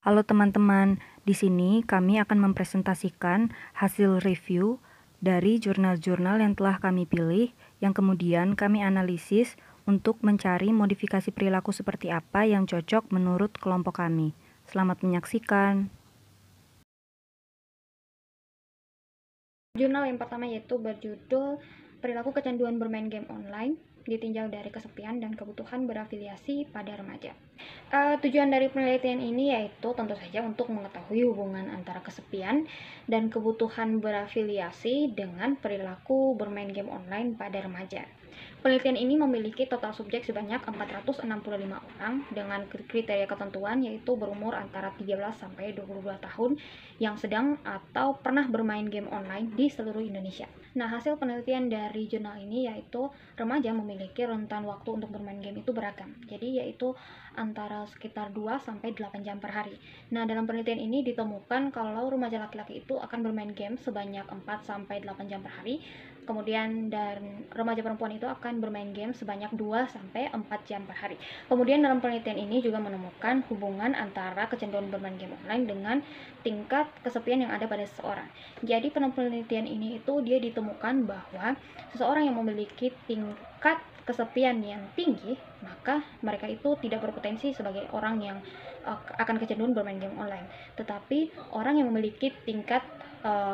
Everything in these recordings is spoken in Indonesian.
Halo teman-teman, di sini kami akan mempresentasikan hasil review dari jurnal-jurnal yang telah kami pilih, yang kemudian kami analisis untuk mencari modifikasi perilaku seperti apa yang cocok menurut kelompok kami. Selamat menyaksikan. Jurnal yang pertama yaitu berjudul Perilaku Kecanduan Bermain Game Online, ditinjau dari kesepian dan kebutuhan berafiliasi pada remaja. Tujuan dari penelitian ini yaitu tentu saja untuk mengetahui hubungan antara kesepian dan kebutuhan berafiliasi dengan perilaku bermain game online pada remaja. Penelitian ini memiliki total subjek sebanyak 465 orang dengan kriteria ketentuan yaitu berumur antara 13 sampai 22 tahun yang sedang atau pernah bermain game online di seluruh Indonesia. Nah, hasil penelitian dari jurnal ini yaitu remaja memiliki rentan waktu untuk bermain game itu beragam. Jadi yaitu antara sekitar 2 sampai 8 jam per hari. Nah, dalam penelitian ini ditemukan kalau remaja laki-laki itu akan bermain game sebanyak 4 sampai 8 jam per hari. Kemudian dan remaja perempuan itu akan bermain game sebanyak 2 sampai 4 jam per hari. Kemudian dalam penelitian ini juga menemukan hubungan antara kecanduan bermain game online dengan tingkat kesepian yang ada pada seseorang. Jadi pada penelitian ini itu dia ditemukan bahwa seseorang yang memiliki tingkat kesepian yang tinggi, maka mereka itu tidak berpotensi sebagai orang yang akan kecanduan bermain game online. Tetapi orang yang memiliki tingkat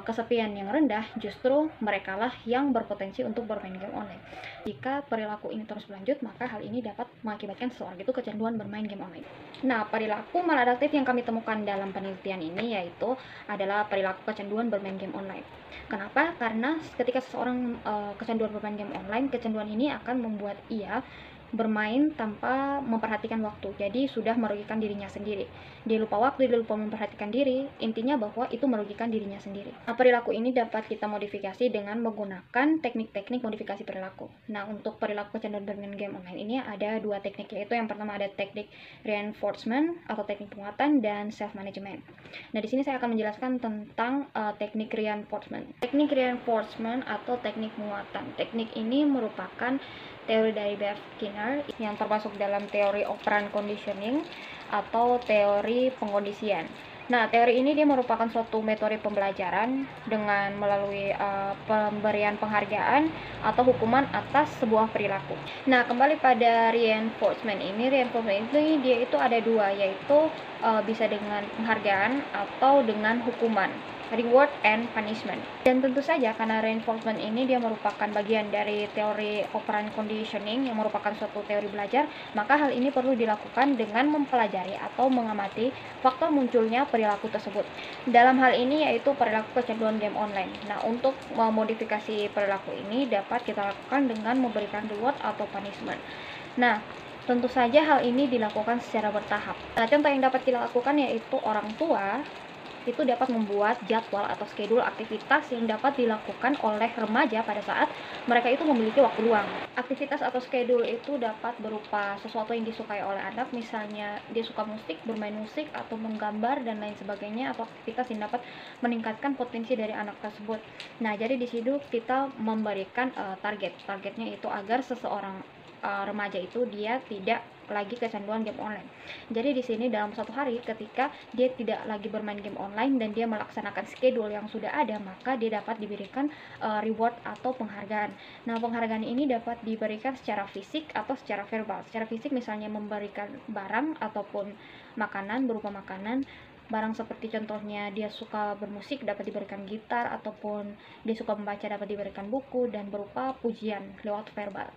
kesepian yang rendah, justru merekalah yang berpotensi untuk bermain game online. Jika perilaku ini terus berlanjut, maka hal ini dapat mengakibatkan seseorang itu kecanduan bermain game online. Nah, perilaku maladaptif yang kami temukan dalam penelitian ini yaitu adalah perilaku kecanduan bermain game online. Kenapa? Karena ketika seseorang kecanduan bermain game online, kecanduan ini akan membuat ia bermain tanpa memperhatikan waktu. Jadi sudah merugikan dirinya sendiri. Dia lupa waktu, dia lupa memperhatikan diri. Intinya bahwa itu merugikan dirinya sendiri. Nah, perilaku ini dapat kita modifikasi dengan menggunakan teknik-teknik modifikasi perilaku. Nah, untuk perilaku kecanduan bermain game online ini ada dua teknik, yaitu yang pertama ada teknik reinforcement atau teknik penguatan dan self management. Nah, di sini saya akan menjelaskan tentang teknik reinforcement. Teknik reinforcement atau teknik penguatan. Teknik ini merupakan teori dari B.F. Skinner yang termasuk dalam teori operant conditioning atau teori pengkondisian. Nah, teori ini dia merupakan suatu metode pembelajaran dengan melalui pemberian penghargaan atau hukuman atas sebuah perilaku. Nah, kembali pada reinforcement ini dia itu ada dua, yaitu bisa dengan penghargaan atau dengan hukuman. Reward and punishment. Dan tentu saja karena reinforcement ini dia merupakan bagian dari teori operant conditioning yang merupakan suatu teori belajar, maka hal ini perlu dilakukan dengan mempelajari atau mengamati faktor munculnya perilaku tersebut. Dalam hal ini yaitu perilaku kecanduan game online. Nah, untuk memodifikasi perilaku ini dapat kita lakukan dengan memberikan reward atau punishment. Nah, tentu saja hal ini dilakukan secara bertahap. Nah, contoh yang dapat kita lakukan yaitu orang tua itu dapat membuat jadwal atau schedule aktivitas yang dapat dilakukan oleh remaja pada saat mereka itu memiliki waktu luang. Aktivitas atau schedule itu dapat berupa sesuatu yang disukai oleh anak, misalnya dia suka musik, bermain musik, atau menggambar, dan lain sebagainya, atau aktivitas yang dapat meningkatkan potensi dari anak tersebut. Nah, jadi di situ kita memberikan targetnya itu agar seseorang remaja itu dia tidak lagi kecanduan game online. Jadi di sini dalam satu hari ketika dia tidak lagi bermain game online dan dia melaksanakan schedule yang sudah ada, maka dia dapat diberikan reward atau penghargaan. Nah, penghargaan ini dapat diberikan secara fisik atau secara verbal. Secara fisik misalnya memberikan barang ataupun makanan berupa makanan. Barang seperti contohnya dia suka bermusik dapat diberikan gitar, ataupun dia suka membaca dapat diberikan buku, dan berupa pujian lewat verbal.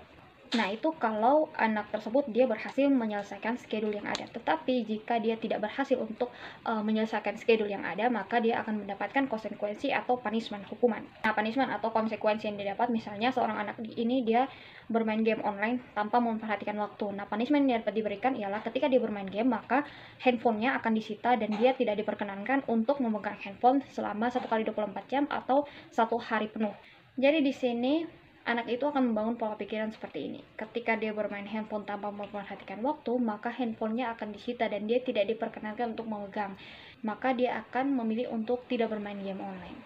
Nah, itu kalau anak tersebut dia berhasil menyelesaikan schedule yang ada. Tetapi jika dia tidak berhasil untuk menyelesaikan schedule yang ada, maka dia akan mendapatkan konsekuensi atau punishment, hukuman. Nah, punishment atau konsekuensi yang didapat misalnya seorang anak ini dia bermain game online tanpa memperhatikan waktu. Nah, punishment yang dapat diberikan ialah ketika dia bermain game, maka handphonenya akan disita dan dia tidak diperkenankan untuk memegang handphone selama 1 kali 24 jam atau 1 hari penuh. Jadi di sini anak itu akan membangun pola pikiran seperti ini. Ketika dia bermain handphone tanpa memperhatikan waktu, maka handphonenya akan disita dan dia tidak diperkenankan untuk memegang. Maka dia akan memilih untuk tidak bermain game online.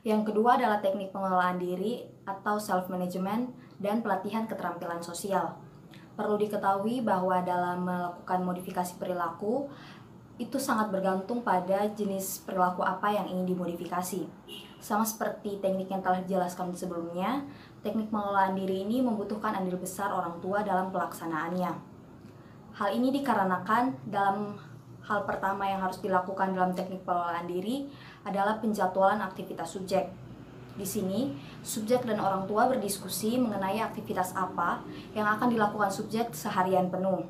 Yang kedua adalah teknik pengelolaan diri atau self-management dan pelatihan keterampilan sosial. Perlu diketahui bahwa dalam melakukan modifikasi perilaku, itu sangat bergantung pada jenis perilaku apa yang ingin dimodifikasi. Sama seperti teknik yang telah dijelaskan sebelumnya, teknik pengelolaan diri ini membutuhkan andil besar orang tua dalam pelaksanaannya. Hal ini dikarenakan dalam hal pertama yang harus dilakukan dalam teknik pengelolaan diri adalah penjadwalan aktivitas subjek. Di sini, subjek dan orang tua berdiskusi mengenai aktivitas apa yang akan dilakukan subjek seharian penuh.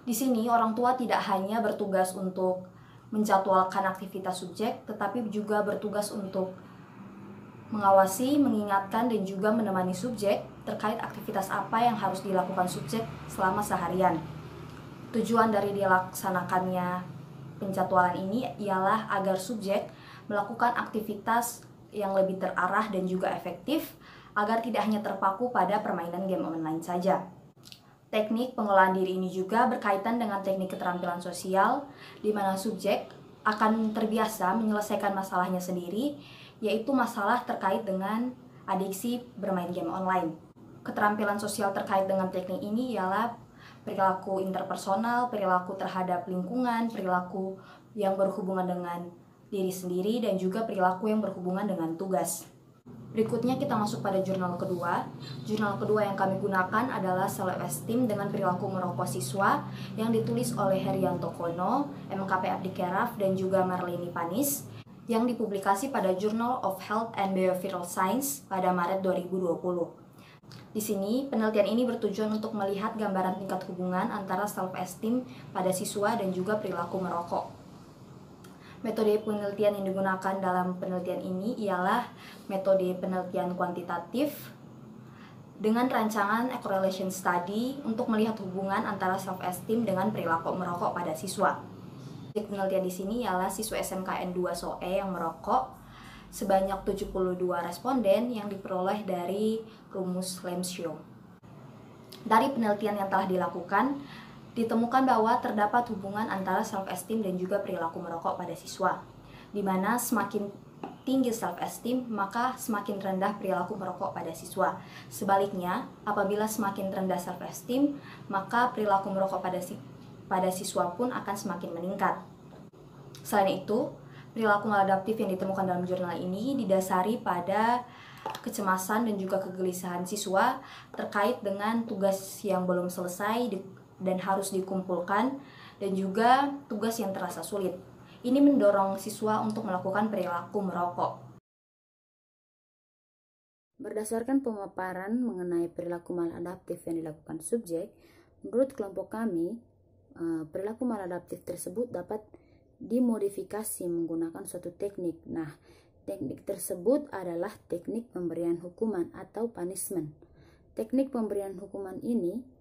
Di sini, orang tua tidak hanya bertugas untuk menjadwalkan aktivitas subjek, tetapi juga bertugas untuk mengawasi, mengingatkan, dan juga menemani subjek terkait aktivitas apa yang harus dilakukan subjek selama seharian. Tujuan dari dilaksanakannya penjadwalan ini ialah agar subjek melakukan aktivitas yang lebih terarah dan juga efektif, agar tidak hanya terpaku pada permainan game online saja. Teknik pengelolaan diri ini juga berkaitan dengan teknik keterampilan sosial, di mana subjek akan terbiasa menyelesaikan masalahnya sendiri, yaitu masalah terkait dengan adiksi bermain game online. Keterampilan sosial terkait dengan teknik ini ialah perilaku interpersonal, perilaku terhadap lingkungan, perilaku yang berhubungan dengan diri sendiri, dan juga perilaku yang berhubungan dengan tugas. Berikutnya kita masuk pada jurnal kedua. Jurnal kedua yang kami gunakan adalah Self-Esteem dengan Perilaku Merokok Siswa yang ditulis oleh Herianto Kono, MKP Abdikeraf, dan juga Marleni Panis, yang dipublikasi pada Journal of Health and Behavioral Science pada Maret 2020. Di sini, penelitian ini bertujuan untuk melihat gambaran tingkat hubungan antara self-esteem pada siswa dan juga perilaku merokok. Metode penelitian yang digunakan dalam penelitian ini ialah metode penelitian kuantitatif dengan rancangan correlation study untuk melihat hubungan antara self-esteem dengan perilaku merokok pada siswa. Penelitian di sini ialah siswa SMKN 2 SOE yang merokok sebanyak 72 responden yang diperoleh dari rumus Lemshow. Dari penelitian yang telah dilakukan, ditemukan bahwa terdapat hubungan antara self-esteem dan juga perilaku merokok pada siswa, di mana semakin tinggi self-esteem, maka semakin rendah perilaku merokok pada siswa. Sebaliknya, apabila semakin rendah self-esteem, maka perilaku merokok pada siswa pun akan semakin meningkat. Selain itu, perilaku maladaptif yang ditemukan dalam jurnal ini didasari pada kecemasan dan juga kegelisahan siswa terkait dengan tugas yang belum selesai dan harus dikumpulkan, dan juga tugas yang terasa sulit. Ini mendorong siswa untuk melakukan perilaku merokok. Berdasarkan pemaparan mengenai perilaku maladaptif yang dilakukan subjek, menurut kelompok kami, perilaku maladaptif tersebut dapat dimodifikasi menggunakan suatu teknik. Nah, teknik tersebut adalah teknik pemberian hukuman atau punishment. Teknik pemberian hukuman ini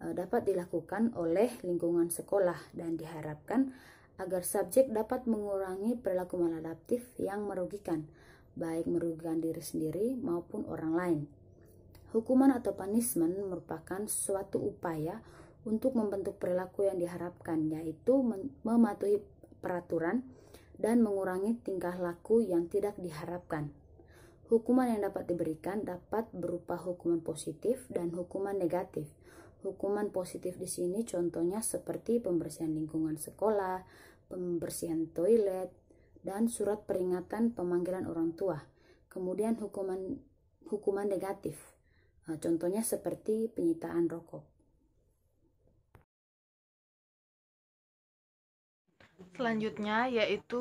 dapat dilakukan oleh lingkungan sekolah dan diharapkan agar subjek dapat mengurangi perilaku maladaptif yang merugikan, baik merugikan diri sendiri maupun orang lain. Hukuman atau punishment merupakan suatu upaya untuk membentuk perilaku yang diharapkan, yaitu mematuhi peraturan dan mengurangi tingkah laku yang tidak diharapkan. Hukuman yang dapat diberikan dapat berupa hukuman positif dan hukuman negatif. Hukuman positif di sini contohnya seperti pembersihan lingkungan sekolah, pembersihan toilet, dan surat peringatan pemanggilan orang tua. Kemudian hukuman negatif, contohnya seperti penyitaan rokok. Selanjutnya yaitu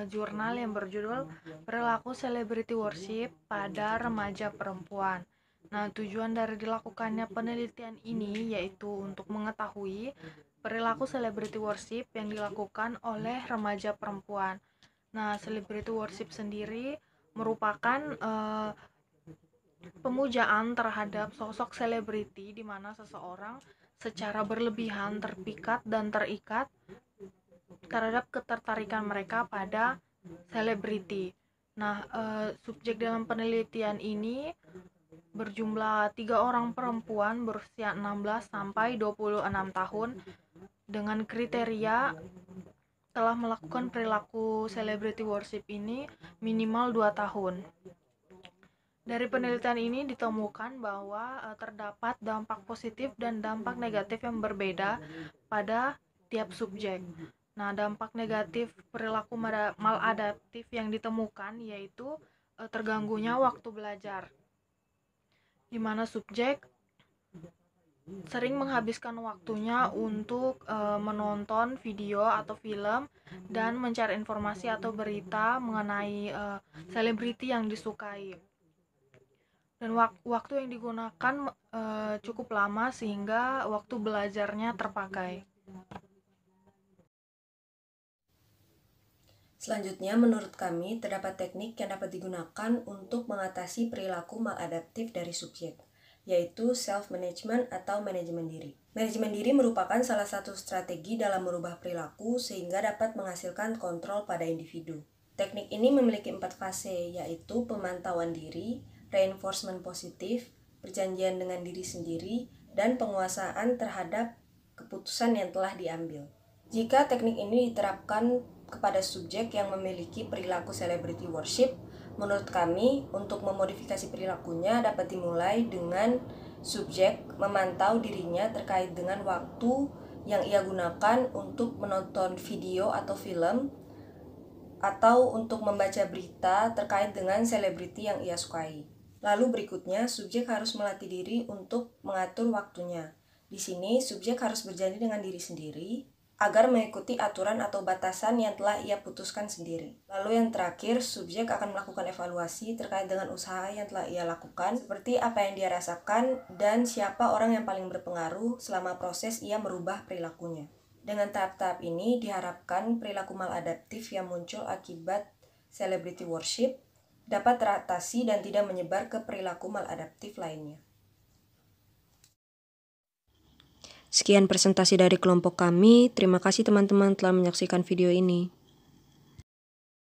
jurnal yang berjudul Perilaku Celebrity Worship pada Remaja Perempuan. Nah, tujuan dari dilakukannya penelitian ini yaitu untuk mengetahui perilaku celebrity worship yang dilakukan oleh remaja perempuan. Nah, celebrity worship sendiri merupakan pemujaan terhadap sosok selebriti di mana seseorang secara berlebihan terpikat dan terikat terhadap ketertarikan mereka pada selebriti. Nah, subjek dalam penelitian ini berjumlah 3 orang perempuan berusia 16 sampai 26 tahun dengan kriteria telah melakukan perilaku celebrity worship ini minimal 2 tahun. Dari penelitian ini ditemukan bahwa terdapat dampak positif dan dampak negatif yang berbeda pada tiap subjek. Nah, dampak negatif perilaku maladaptif yang ditemukan yaitu terganggunya waktu belajar, di mana subjek sering menghabiskan waktunya untuk menonton video atau film dan mencari informasi atau berita mengenai selebriti yang disukai. Dan waktu yang digunakan cukup lama sehingga waktu belajarnya terpakai. Selanjutnya, menurut kami, terdapat teknik yang dapat digunakan untuk mengatasi perilaku maladaptif dari subjek, yaitu self-management atau manajemen diri. Manajemen diri merupakan salah satu strategi dalam merubah perilaku sehingga dapat menghasilkan kontrol pada individu. Teknik ini memiliki 4 fase, yaitu pemantauan diri, reinforcement positif, perjanjian dengan diri sendiri, dan penguasaan terhadap keputusan yang telah diambil. Jika teknik ini diterapkan kepada subjek yang memiliki perilaku celebrity worship, menurut kami, untuk memodifikasi perilakunya dapat dimulai dengan subjek memantau dirinya terkait dengan waktu yang ia gunakan untuk menonton video atau film, atau untuk membaca berita terkait dengan selebriti yang ia sukai. Lalu berikutnya, subjek harus melatih diri untuk mengatur waktunya. Di sini, subjek harus berjanji dengan diri sendiri agar mengikuti aturan atau batasan yang telah ia putuskan sendiri. Lalu yang terakhir, subjek akan melakukan evaluasi terkait dengan usaha yang telah ia lakukan, seperti apa yang dia rasakan dan siapa orang yang paling berpengaruh selama proses ia merubah perilakunya. Dengan tahap-tahap ini, diharapkan perilaku maladaptif yang muncul akibat celebrity worship dapat teratasi dan tidak menyebar ke perilaku maladaptif lainnya. Sekian presentasi dari kelompok kami. Terima kasih teman-teman telah menyaksikan video ini.